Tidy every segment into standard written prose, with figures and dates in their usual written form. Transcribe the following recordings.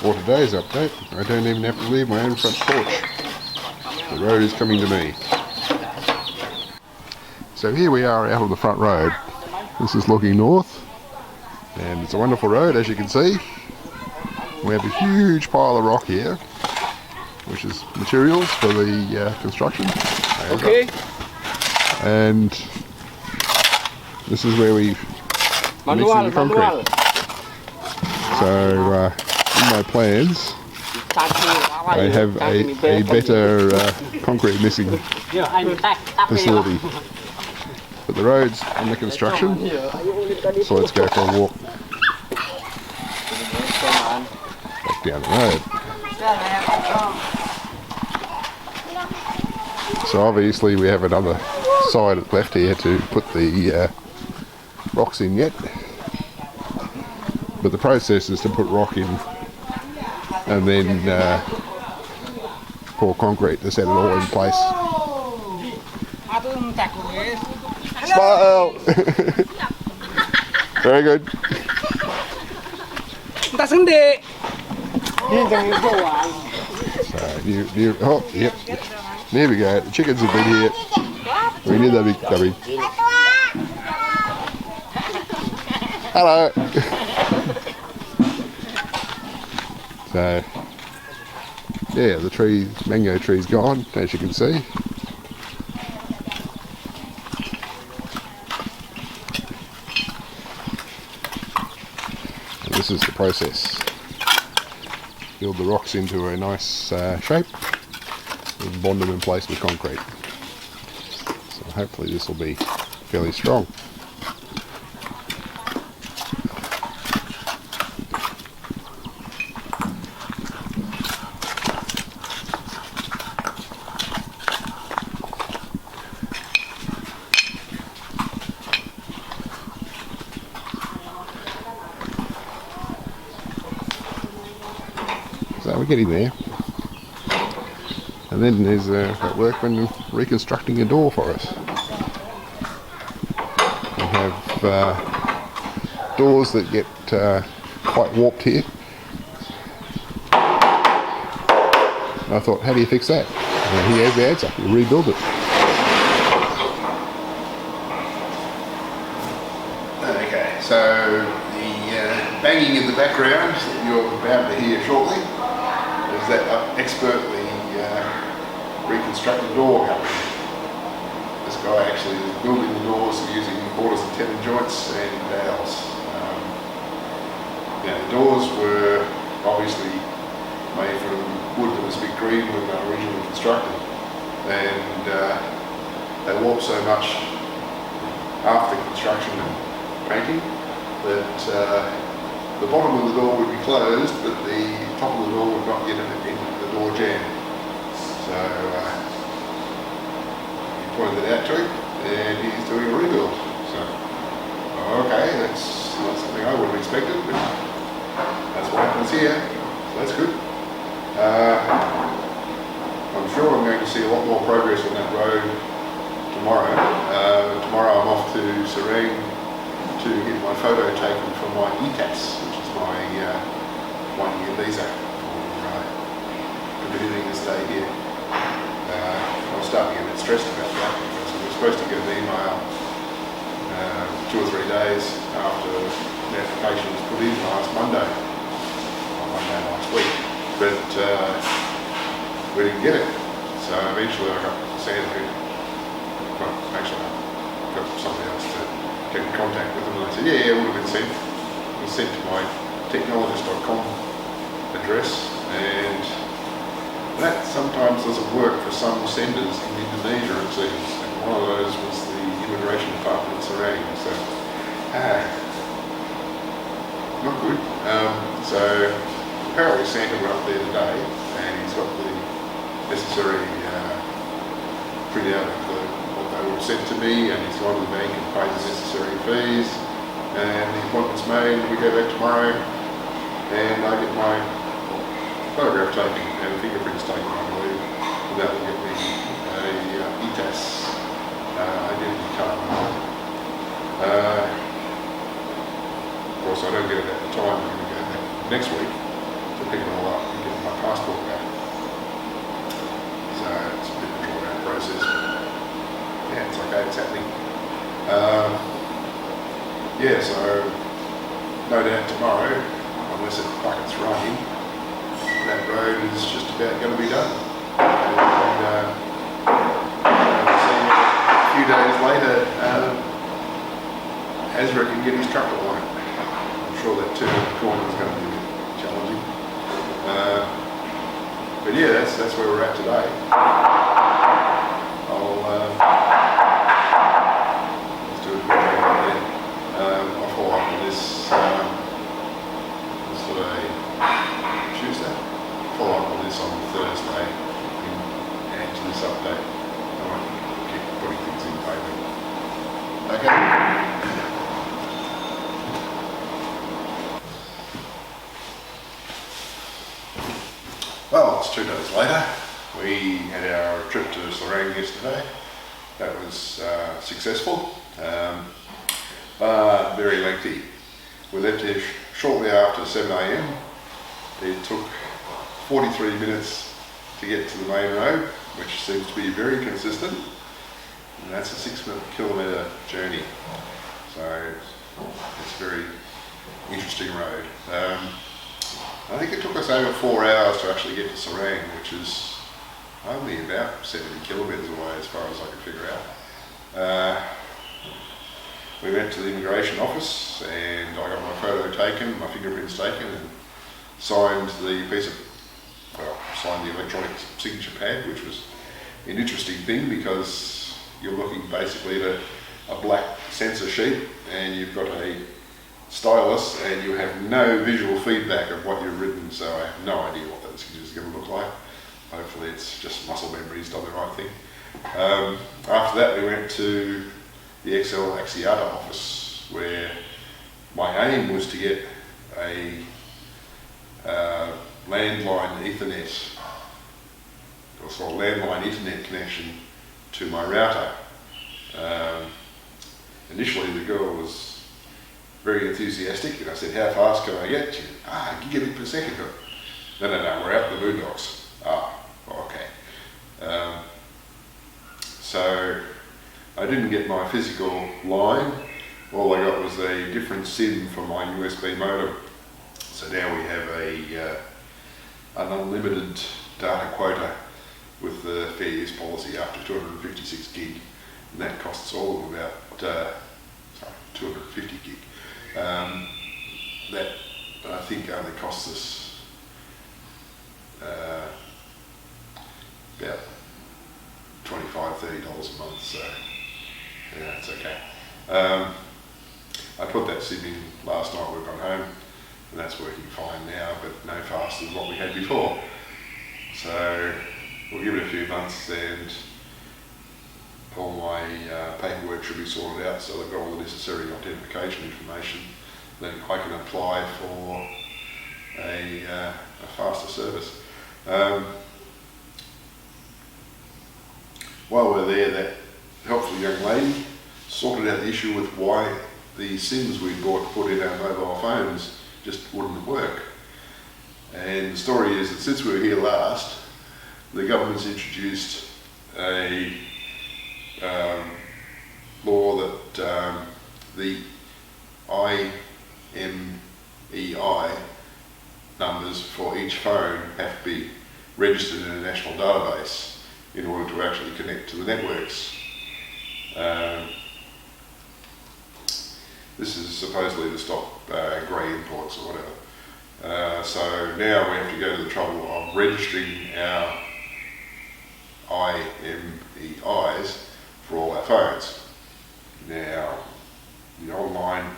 For today's update, I don't even have to leave my own front porch. The road is coming to me. So here we are out on the front road. This is looking north, and it's a wonderful road, as you can see. We have a huge pile of rock here, which is materials for the construction. Okay. And this is where we mixing the concrete. So in my plans, I have a better concrete mixing facility. But the road's under construction, so let's go for a walk back down the road. So obviously we have another side left here to put the rocks in yet. But the process is to put rock in and then pour concrete to set it all in place. Smile! Very good. So, oh, yep. There we go. The chickens have been here. We knew they'd be coming. Hello! So, yeah, the mango tree's gone, as you can see. And this is the process. Build the rocks into a nice shape and bond them in place with concrete. So hopefully this will be fairly strong. So we're getting there. And then there's that workman reconstructing a door for us. We have doors that get quite warped here. And I thought, how do you fix that? And he has the answer, you rebuild it. Okay, so the banging in the background that you're about to hear shortly is that expertly reconstructed door company. This guy actually is building the doors using mortars and tenon joints and dowels. The doors were obviously made from wood that was a bit green when they were originally constructed, and they warped so much after construction and painting that the bottom of the door would be closed, but the top of the door would not get into the door jamb. So he pointed it out to him, and he's doing a rebuild. So, okay, that's not something I would have expected, but that's what happens here. So that's good. I'm sure I'm going to see a lot more progress on that road tomorrow. Tomorrow I'm off to Serang to get my photo taken for my ETAS, which is my 1-year visa for continuing to stay here. I was starting to get a bit stressed about that because we were supposed to get an email 2 or 3 days after the application was put in last Monday last week, but we didn't get it. So eventually I got Sandra, well, actually I got somebody else to get in contact with them, and they said, yeah, it would have been sent. It was sent to my technologist.com address, and that sometimes doesn't work for some senders in Indonesia, it seems, and one of those was the immigration department in Serang, so not good. So apparently Santa went up there today, and he's got the necessary printout of what they were sent to me, and he's gone to the bank and paid the necessary fees, and the appointment's made. We go back tomorrow, and I get my photograph taken and fingerprints taken, I believe, and that will get me a ETAS identity card. Of course, I don't get it at the time. I'm going to go next week to pick it all up and get my passport back. So it's a bit of a drawn out process, but yeah, it's okay, it's happening. Yeah, so no doubt tomorrow, unless it buckets rain, that road is just about going to be done. And see a few days later, Azra can get his truck on it. I'm sure that turn of the corner is going to be a bit challenging. But yeah, that's where we're at today. Let's do it again. I'll follow up on this. What's today? Tuesday. Follow up on this on Thursday and add to this update. I won't keep putting things in paper. Okay. Well, it's 2 days later. We had our trip to Serang yesterday. That was successful, but very lengthy. We left here shortly after 7 a.m. It took 43 minutes to get to the main road, which seems to be very consistent. And that's a 6 kilometre journey. So it's a very interesting road. I think it took us over 4 hours to actually get to Serang, which is only about 70 kilometres away as far as I could figure out. We went to the immigration office and I got my photo taken, my fingerprints taken, and signed the signed the electronic signature pad, which was an interesting thing because you're looking basically at a black sensor sheet and you've got a stylus and you have no visual feedback of what you've written, so I have no idea what that signature is going to look like. Hopefully it's just muscle memory, he's done the right thing. After that we went to the XL Axiata office where my aim was to get a landline Ethernet, or sort of landline internet connection to my router. Initially the girl was very enthusiastic and I said, how fast can I get? She said, gigabit per second. No, we're out in the boondocks. Okay. So I didn't get my physical line. All I got was a different SIM for my USB modem. So now we have an unlimited data quota with the fair use policy up to 256 gig. And that costs all of about 250 gig. That I think only costs us about $25–30 a month, so yeah, it's okay. I put that SIM in last night when we got home, and that's working fine now, but no faster than what we had before. So we'll give it a few months and all my paperwork should be sorted out so they've got all the necessary identification information. Then I can apply for a faster service. While we're there, that helpful young lady sorted out the issue with why the SIMs we put in our mobile phones just wouldn't work. And the story is that since we were here last, the government's introduced a law that the IMEI numbers for each phone have to be registered in a national database in order to actually connect to the networks. This is supposedly to stop grey imports or whatever. So now we have to go to the trouble of registering our IMEIs for all our phones. Now, the online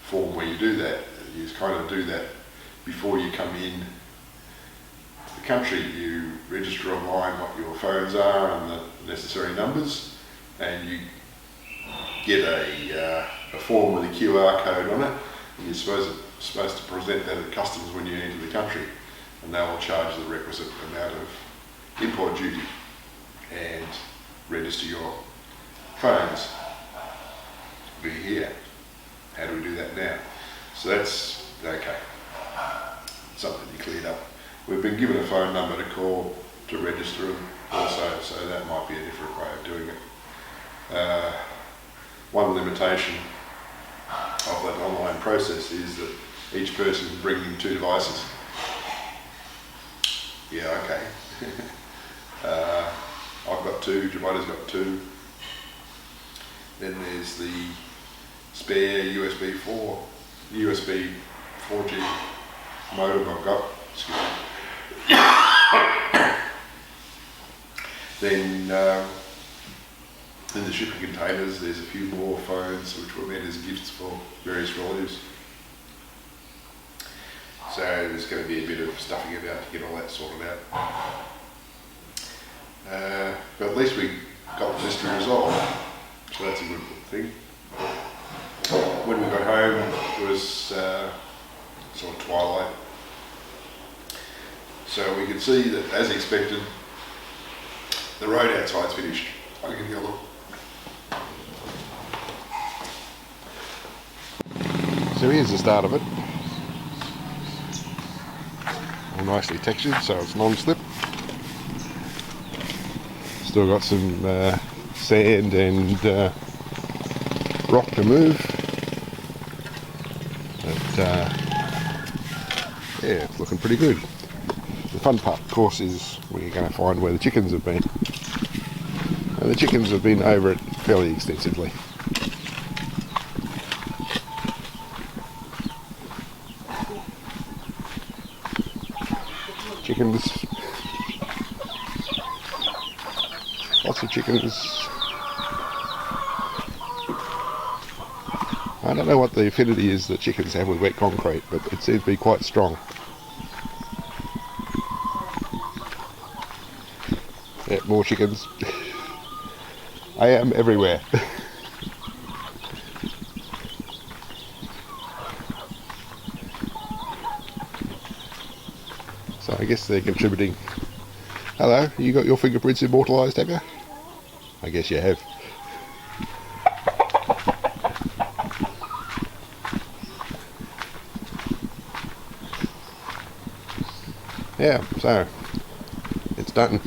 form where you do that, you kind of do that before you come in to the country. You register online what your phones are and the necessary numbers, and you get a form with a QR code on it, and you're supposed to present that at customs when you enter the country, and they will charge the requisite amount of import duty and register your phones. We're here. How do we do that now? So that's okay. something to be cleared up. We've been given a phone number to call to register them also, so that might be a different way of doing it. One limitation of that online process is that each person is bringing 2 devices. Yeah, okay. I've got 2, Jabita's got 2. Then there's the spare USB 4G modem I've got. Excuse me. Then in the shipping containers there's a few more phones which were meant as gifts for various relatives. So there's going to be a bit of stuffing about to get all that sorted out. But at least we got the mystery resolved, so that's a good thing. When we got home it was sort of twilight. So we could see that, as expected, the road outside's finished. I'll give you a look. So here's the start of it. All nicely textured, so it's non-slip. Still got some sand and rock to move. But yeah, it's looking pretty good. The fun part, of course, is when you're going to find where the chickens have been. And the chickens have been over it fairly extensively. Chickens. Lots of chickens. I don't know what the affinity is that chickens have with wet concrete, but it seems to be quite strong. Yeah, more chickens. I am everywhere. So I guess they're contributing. Hello, you got your fingerprints immortalised, have you? I guess you have. Yeah, so it's done.